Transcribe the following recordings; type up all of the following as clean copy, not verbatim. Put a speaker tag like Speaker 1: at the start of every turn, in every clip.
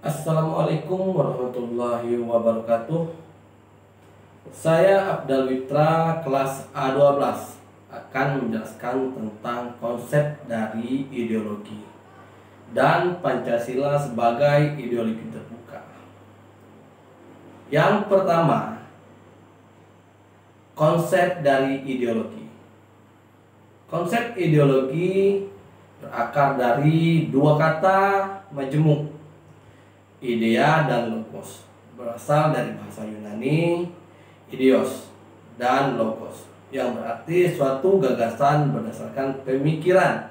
Speaker 1: Assalamualaikum warahmatullahi wabarakatuh. Saya Abdal Witra, kelas A12, akan menjelaskan tentang konsep dari ideologi dan Pancasila sebagai ideologi terbuka. Yang pertama, konsep dari ideologi. Konsep ideologi berakar dari dua kata majemuk, idea dan logos, berasal dari bahasa Yunani ideos dan logos, yang berarti suatu gagasan berdasarkan pemikiran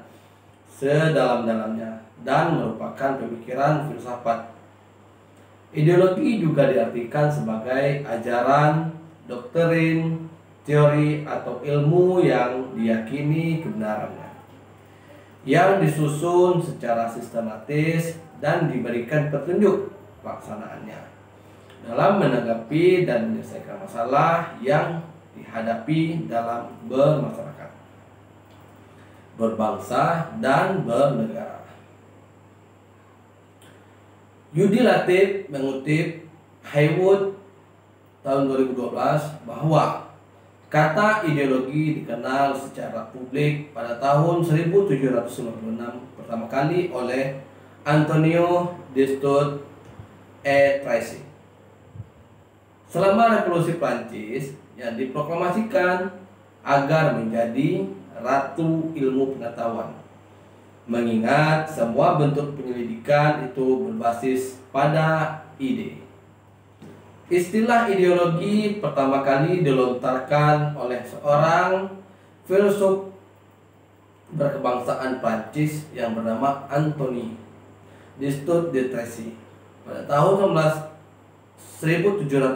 Speaker 1: sedalam-dalamnya dan merupakan pemikiran filsafat. Ideologi juga diartikan sebagai ajaran, doktrin, teori atau ilmu yang diyakini kebenarannya, yang disusun secara sistematis dan diberikan petunjuk pelaksanaannya dalam menanggapi dan menyelesaikan masalah yang dihadapi dalam bermasyarakat, berbangsa, dan bernegara. Yudi Latif mengutip Haywood tahun 2012 bahwa kata ideologi dikenal secara publik pada tahun 1796 pertama kali oleh Antonio de Stud et Tracy. Selama Revolusi Prancis yang diproklamasikan agar menjadi ratu ilmu pengetahuan, mengingat semua bentuk penyelidikan itu berbasis pada ide. Istilah ideologi pertama kali dilontarkan oleh seorang filsuf berkebangsaan Prancis yang bernama Antoine de Stud et Tracy pada tahun 1796,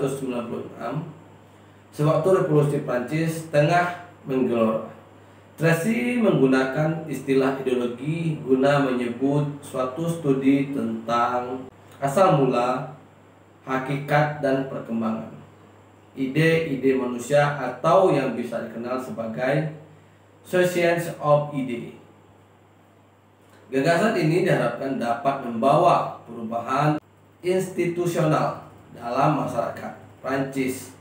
Speaker 1: sewaktu Revolusi Prancis tengah menggelora. Tracy menggunakan istilah ideologi guna menyebut suatu studi tentang asal mula, hakikat dan perkembangan ide-ide manusia, atau yang bisa dikenal sebagai science of ide. Gagasan ini diharapkan dapat membawa perubahan institusional dalam masyarakat Prancis.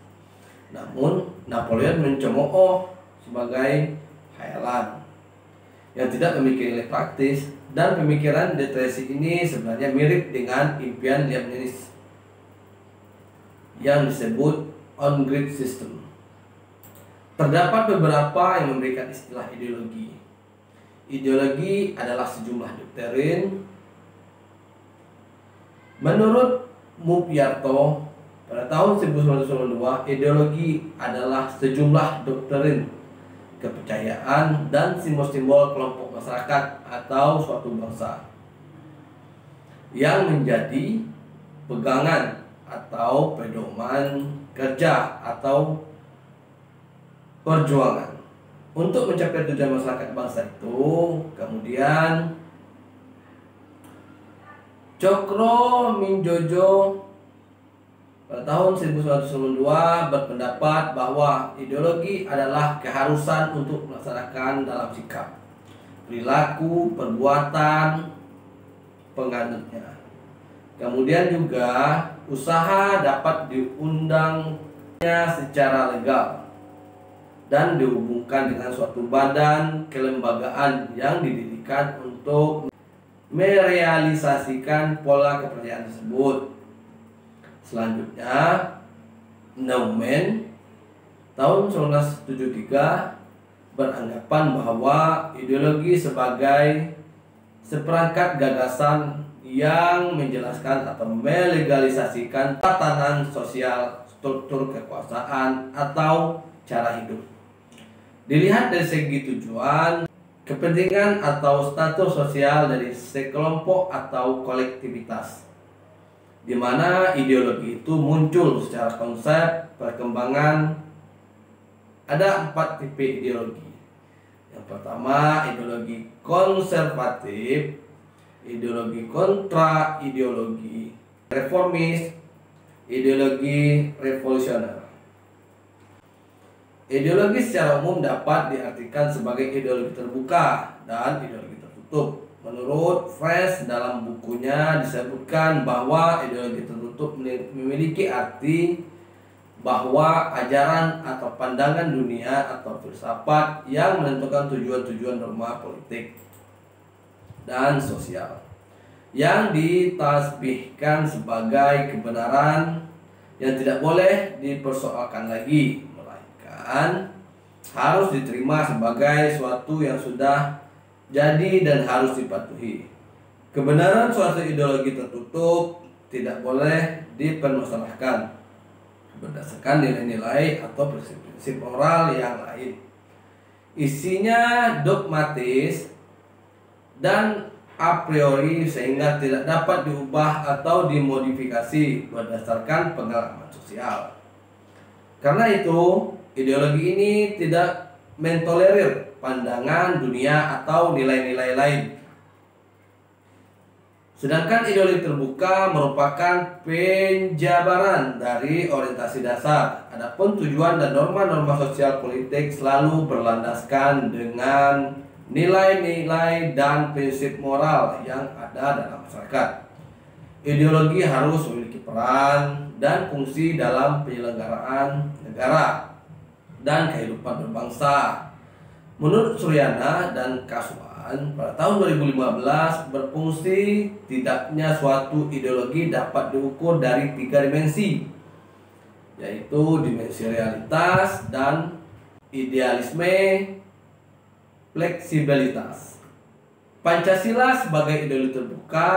Speaker 1: Namun Napoleon mencemooh sebagai khayalan yang tidak memiliki nilai praktis, dan pemikiran de Tracy ini sebenarnya mirip dengan impian Leibniz yang disebut on-grid system. Terdapat beberapa yang memberikan istilah ideologi. Ideologi adalah sejumlah doktrin. Menurut Mupyarto pada tahun 1992, ideologi adalah sejumlah doktrin, kepercayaan, dan simbol-simbol kelompok masyarakat atau suatu bangsa yang menjadi pegangan atau pedoman kerja atau perjuangan untuk mencapai tujuan masyarakat bangsa itu. Kemudian Cokro Minjojo pada tahun 1992 berpendapat bahwa ideologi adalah keharusan untuk melaksanakan dalam sikap, perilaku, perbuatan penganutnya. Kemudian juga usaha dapat diundangnya secara legal dan dihubungkan dengan suatu badan kelembagaan yang didirikan untuk merealisasikan pola kepercayaan tersebut. Selanjutnya, Neumann tahun 1973 beranggapan bahwa ideologi sebagai seperangkat gagasan yang menjelaskan atau melegalisasikan tatanan sosial, struktur kekuasaan, atau cara hidup. Dilihat dari segi tujuan, kepentingan atau status sosial dari sekelompok atau kolektivitas, di mana ideologi itu muncul secara konsep perkembangan. Ada 4 tipe ideologi. Yang pertama, ideologi konservatif, ideologi kontra ideologi reformis, ideologi revolusioner. Ideologi secara umum dapat diartikan sebagai ideologi terbuka dan ideologi tertutup. Menurut Fresh, dalam bukunya disebutkan bahwa ideologi tertutup memiliki arti bahwa ajaran atau pandangan dunia atau filsafat yang menentukan tujuan-tujuan norma politik dan sosial yang ditasbihkan sebagai kebenaran yang tidak boleh dipersoalkan lagi, melainkan harus diterima sebagai suatu yang sudah jadi dan harus dipatuhi. Kebenaran suatu ideologi tertutup tidak boleh dipermasalahkan berdasarkan nilai-nilai atau prinsip-prinsip moral yang lain. Isinya dogmatis dan a priori sehingga tidak dapat diubah atau dimodifikasi berdasarkan pengalaman sosial. Karena itu, ideologi ini tidak mentolerir pandangan dunia atau nilai-nilai lain. Sedangkan ideologi terbuka merupakan penjabaran dari orientasi dasar. Adapun tujuan dan norma-norma sosial politik selalu berlandaskan dengan nilai-nilai dan prinsip moral yang ada dalam masyarakat. Ideologi harus memiliki peran dan fungsi dalam penyelenggaraan negara dan kehidupan berbangsa. Menurut Suryana dan Kaswan, pada tahun 2015 berfungsi tidaknya suatu ideologi dapat diukur dari 3 dimensi, yaitu dimensi realitas dan idealisme, fleksibilitas. Pancasila sebagai ideologi terbuka,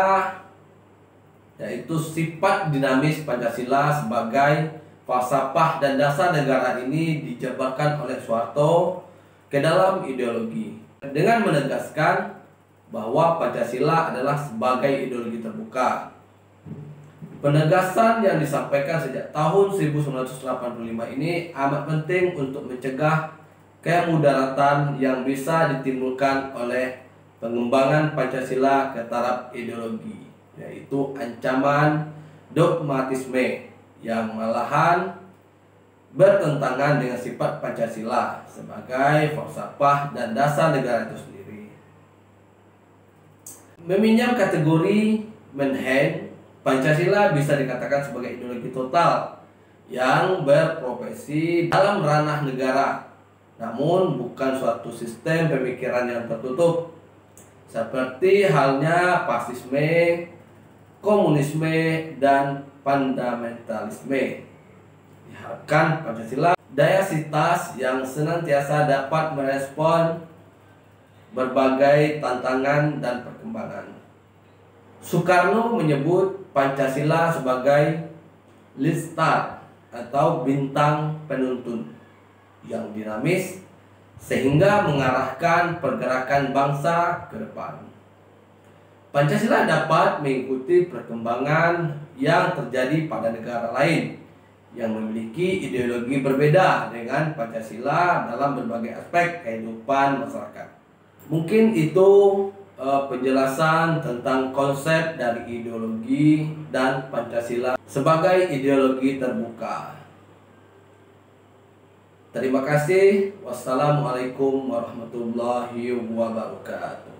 Speaker 1: yaitu sifat dinamis Pancasila sebagai falsafah dan dasar negara ini dijabarkan oleh Soeharto ke dalam ideologi dengan menegaskan bahwa Pancasila adalah sebagai ideologi terbuka. Penegasan yang disampaikan sejak tahun 1985 ini amat penting untuk mencegah kemudaratan yang bisa ditimbulkan oleh pengembangan Pancasila ke taraf ideologi, yaitu ancaman dogmatisme yang malahan bertentangan dengan sifat Pancasila sebagai falsafah dan dasar negara itu sendiri. Meminjam kategori Menhen, Pancasila bisa dikatakan sebagai ideologi total yang berprofesi dalam ranah negara, namun bukan suatu sistem pemikiran yang tertutup seperti halnya fasisme, komunisme, dan fundamentalisme. Diharapkan Pancasila dayasitas yang senantiasa dapat merespon berbagai tantangan dan perkembangan. Soekarno menyebut Pancasila sebagai lead star atau bintang penuntun yang dinamis sehingga mengarahkan pergerakan bangsa ke depan. Pancasila dapat mengikuti perkembangan yang terjadi pada negara lain yang memiliki ideologi berbeda dengan Pancasila dalam berbagai aspek kehidupan masyarakat. Mungkin itu penjelasan tentang konsep dari ideologi dan Pancasila sebagai ideologi terbuka. Terima kasih. Wassalamualaikum warahmatullahi wabarakatuh.